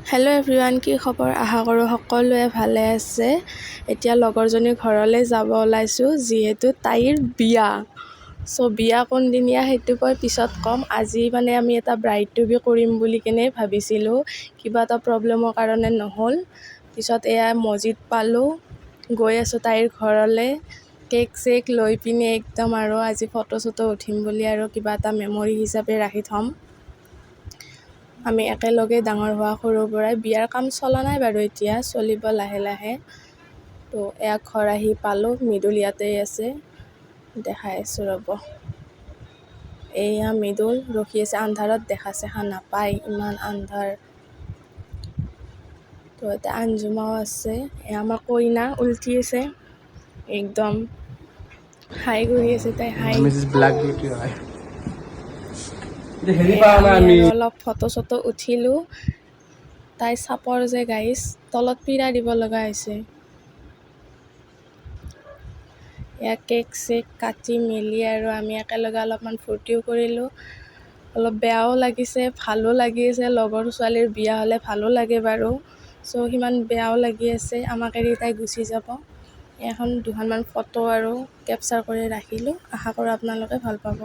Hello' everyone, কি খবৰ? আশা কৰোঁ সকলোৱে ভালে আছে। এতিয়া লগৰজনীৰ ঘৰলৈ যাব ওলাইছোঁ, যিহেতু তাইৰ বিয়া। বিয়া কোনদিনীয়া সেইটো পিছত ক'ম। আজি আমি এটা ব্ৰাইড টু বি কৰিম বুলি কেনে ভাবিছিলোঁ, কিবা এটা প্ৰব্লেমৰ কাৰণে নহ'ল। পিছত এয়া মছজিদ পালোঁ, গৈ আছোঁ তাইৰ ঘৰলৈ। কেক চেক লৈ পিনে একদম আৰু আজি ফটো চটো উঠিম বুলি আৰু কিবা এটা মেমৰি হিচাপে ৰাখি থ'ম। আমি একেলগে ডাঙৰ হোৱা সৰুৰ পৰাই। বিয়াৰ কাম চলা নাই বাৰু, এতিয়া চলিব লাহে লাহে। এয়া ঘৰ আহি পালোঁ, মৃদুল ইয়াতেই আছে, দেখাই আছোঁ ৰ'ব। এয়া মৃদুল ৰখি আছে, আন্ধাৰত দেখা চেখা নাপায়, ইমান আন্ধাৰ। ইয়াতে আঞ্জুমাও আছে। এয়া আমাৰ কইনা উলটি আছে, একদম হাই কৰি আছে তাই, হাই। অলপ ফটো চটো উঠিলোঁ। তাই চাপৰ যে গাইছ, তলত পীৰা দিব লগা হৈছে। এয়া কেক চেক কাটি মেলি আৰু আমি একেলগে অলপমান ফূৰ্তিও কৰিলোঁ। অলপ বেয়াও লাগিছে, ভালো লাগি আছে। লগৰ ছোৱালীৰ বিয়া হ'লে ভালো লাগে বাৰু। সিমান বেয়াও লাগি আছে, আমাক এৰি তাই গুচি যাব। দুখনমান ফটো আৰু কেপচাৰ কৰি ৰাখিলোঁ। আশা কৰোঁ আপোনালোকে ভাল পাব।